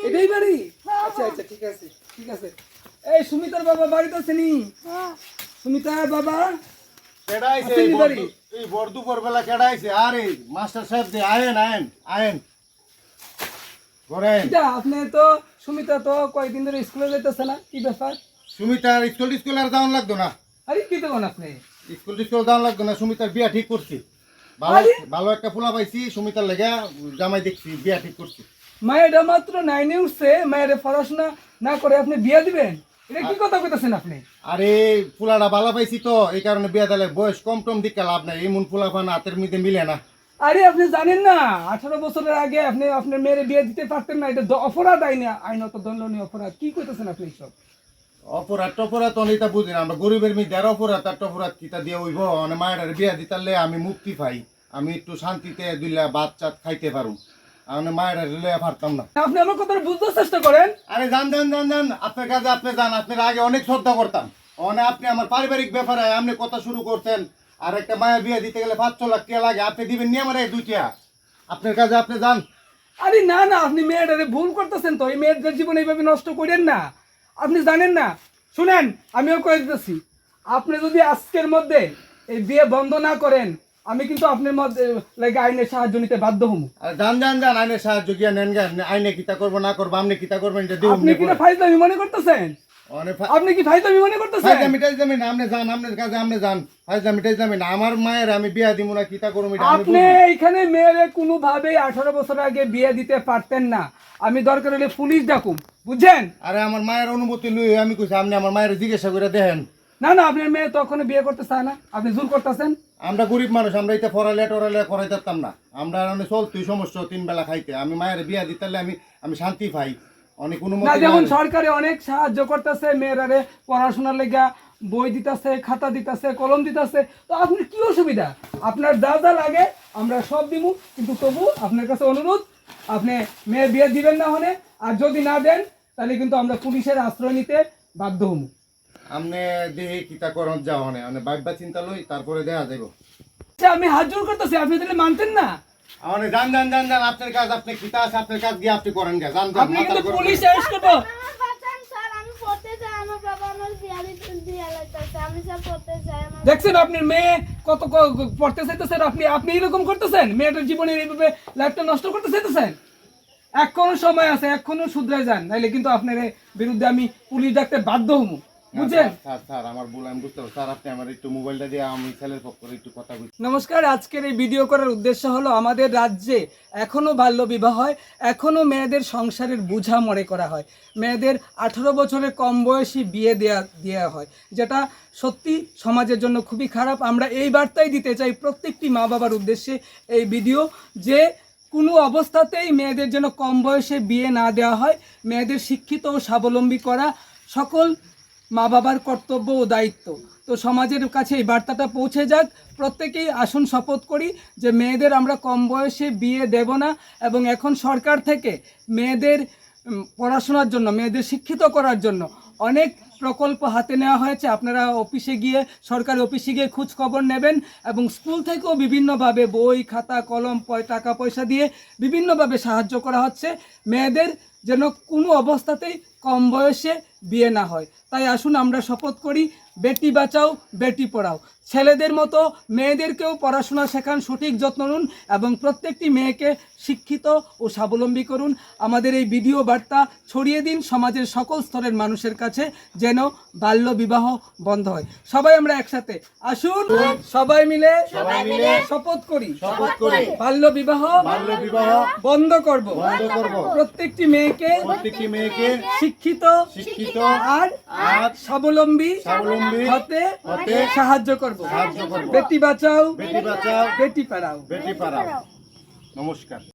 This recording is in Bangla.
এটাই বাড়ি? আচ্ছা আচ্ছা, ঠিক আছে ঠিক আছে। এই সুমিতার বাবা বাড়িতে আছেনি? সুমিতার বাবা কেডাইছে আসেনি বাড়ি? এই বড়দুপুর বেলা কেডাইছে? আরে মাস্টার সাহেব যে আয়েন আয়েন আয়েন করেন। এটা আপনি তো সুমিতা তো কয়েকদিন ধরে স্কুলে যাইতেছে না, কি ব্যাপার? সুমিতার স্কুল আর যাওয়ান লাগতো না, আরে কি দেবেন আপনি? স্কুল যাওয়ান লাগতো না। সুমিতার বিয়া ঠিক করছি, ভালো আরে? ভালো একটা পোলা পাইছি। সুমিতার লেগে জামাই দেখছি, বিয়া ঠিক করছি। মায়েরা মাত্র 9 এ উঠছে, মায়ের পড়াশোনা না করে আপনি বিয়ে দিবেন? এটা কি কথা কইতাছেন আপনি? আরে পোলাটা ভালো পাইছি তো, এই কারণে বিয়া দিলে বয়স কম টম দিকে লাভ নাই। এমন পোলা পান হাতের মধ্যে মিলে না। আরে আপনি জানেন না 18 বছরের আগে আপনি আপনার মেয়ের বিয়ে দিতে পারতেন না? এটা অপরাধ, আইনত দণ্ডনীয় অপরাধ। কি কইতাছেন আপনি সব? অপরাধ টপরাধ অনেকটা বুঝি না আমরা, গরিবের মধ্যে আর অপরাধ আর টপরাধ কিতা দিয়ে হইব। মানে মায়ের বিয়া দিতালে আমি মুক্তি পাই, আমি একটু শান্তিতে দুইলা ভাত চাত খাইতে পারুম। আমি মায়ের লইয়া পারতাম না। আপনি আমার কথা বুঝতে চেষ্টা করেন। আরে যান যান যান যান, আপনার কাছে আপনি যান। আপনার আগে অনেক শ্রদ্ধা করতাম, মানে আপনি আমার পারিবারিক ব্যাপারে আপনি কথা শুরু করছেন। আর একটা মায়ের বিয়ে দিতে গেলে 5-6 লাখ টাকা লাগে, আপনি দিবেন নিয়ে আমার এই দুইটা। আপনার কাছে আপনি যান। আরে না না, আপনি মেয়েটারে ভুল করতেছেন তো। এই মেয়েটার জীবন এইভাবে নষ্ট করেন না, আপনি জানেন না। শুনেন, আমিও কয়ে দিতেছি, আপনি যদি আজকের মধ্যে এই বিয়ে বন্ধ না করেন, আমি কিন্তু আপনার মধ্যে লাগে আইনের সাহায্য নিতে বাধ্য হবো। আর যান যান যান, আইনের সাহায্য গিয়া নেন গা। আইনে কিতা করবো না করবো, আপনি কিতা করবেন এটা দিন। আপনি কি ফাইজলামি মনে করতেছেন? আপনি কি ফাইজলামি মনে করতেছেন? আপনি যান, আপনার কাছে আপনি যান। আমার মায়ের আমি বিয়া দিব না, কিতা করবো এটা আমি আপনি বুঝি। এইখানে মেয়েরে কোনোভাবেই 18 বছর আগে বিয়ে দিতে পারতেন না। আমি দরকার হলে পুলিশ ডাকুম, বুঝছেন? আরে আমার মায়ের অনুমতি লই আমি কইছি, আপনি আমার মায়ের জিজ্ঞাসা করে দেখেন। না না, আপনার মেয়ে তখন বিয়ে করতে চায় না, আপনি জোর করতেছেন। আমরা গরিব মানুষ, আমরা এটা পড়ালে টরালে করাই পারতাম না। আমরা চলতুই সমস্যা 3 বেলা খাইতে। আমি মায়ের বিয়া দিতালে আমি শান্তি পাই। অনেক না, অনুমতি যেমন সরকারে অনেক সাহায্য করতেছে মেয়েরারে, পড়াশোনার লেগা বই দিতেছে, খাতা দিতেছে, কলম দিতেছে। তো আপনার কি অসুবিধা? আপনার যা যা লাগে আমরা সব দিব, কিন্তু তবু আপনার কাছে অনুরোধ, আপনি মেয়ে বিয়ে দিবেন না হলে। আর যদি না দেন তাহলে কিন্তু আমরা পুলিশের আশ্রয় নিতে বাধ্য হব। আপনি দেখি কিতা করন যাও মানে বাইবা চিন্তা লই, তারপরে দেখা যাইব। আচ্ছা, আমি হাত জোর করতেছি, আপনি তাহলে মানতেন না? মানে যান যান যান যান, আপনার কাজ আপনি কিতা আছে আপনার কাজ গিয়ে আপনি করেন গা। যান যান, আপনি মাথা কিন্তু গরম পুলিশ করেন। অ্যারেস্ট করবো। আমার বাঁচান স্যার, আমি পড়তে চাই। আমার বাবা আমার বিয়া লাগতেছে, আমি স্যার পড়তে চাই। দেখছেন আপনার মেয়ে কত পড়তে চাইতেছেন, আপনি এরকম করতেছেন, মেয়েটার জীবনের এইভাবে লাইফটা নষ্ট করতে চাইতেছেন। এখনো সময় আছে, এখনো শুধরে যান, নাইলে কিন্তু আপনার বিরুদ্ধে আমি পুলিশ ডাকতে বাধ্য হবো, বুঝছেন? স্যার স্যার আমার ভুল, আমি বুঝতে পারছি। স্যার আপনি আমার একটু মোবাইলটা দিয়ে আমি ছেলের পক্ষ করে একটু কথা বলি। নমস্কার, আজকের এই ভিডিও করার উদ্দেশ্য হলো, আমাদের রাজ্যে এখনো বাল্য বিবাহ হয়, এখনো মেয়েদের সংসারের বোঝা মনে করা হয়, মেয়েদের 18 বছরের কম বয়সী বিয়ে দেয়া হয়, যেটা সত্যি সমাজের জন্য খুবই খারাপ। আমরা এই বার্তাই দিতে চাই প্রত্যেকটি মা বাবার উদ্দেশ্যে এই ভিডিও, যে কোনো অবস্থাতেই মেয়েদের যেন কম বয়সে বিয়ে না দেওয়া হয়। মেয়েদের শিক্ষিত ও স্বাবলম্বী করা সকল মা বাবার কর্তব্য ও দায়িত্ব। তো সমাজের কাছে এই বার্তাটা পৌঁছে যাক। প্রত্যেকেই আসুন শপথ করি যে মেয়েদের আমরা কম বয়সে বিয়ে দেব না। এবং এখন সরকার থেকে মেয়েদের পড়াশোনার জন্য, মেয়েদের শিক্ষিত করার জন্য অনেক প্রকল্প হাতে নেওয়া হয়েছে। আপনারা অফিসে গিয়ে, সরকারি অফিসে গিয়ে খোঁজ খবর নেবেন। এবং স্কুল থেকেও বিভিন্নভাবে বই, খাতা, কলম, টাকা পয়সা দিয়ে বিভিন্নভাবে সাহায্য করা হচ্ছে, মেয়েদের যেন কোনো অবস্থাতেই কম বয়সে বিয়ে না হয়। তাই আসুন আমরা শপথ করি, বেটি বাঁচাও বেটি পড়াও। ছেলেদের মতো মেয়েদেরকেও পড়াশোনা শেখান, সঠিক যত্ন নিন এবং প্রত্যেকটি মেয়েকে শিক্ষিত ও স্বাবলম্বী করুন। আমাদের এই ভিডিও বার্তা ছড়িয়ে দিন সমাজের সকল স্তরের মানুষের কাছে, যেন বাল্য বিবাহ বন্ধ হয়। সবাই আমরা একসাথে আসুন, সবাই মিলে শপথ করি বাল্য বিবাহ বন্ধ করব। প্রত্যেকটি মেয়েকে শিক্ষিত আর স্বাবলম্বী হতে সাহায্য করব। বেটি বাঁচাও বেটি পড়াও। নমস্কার।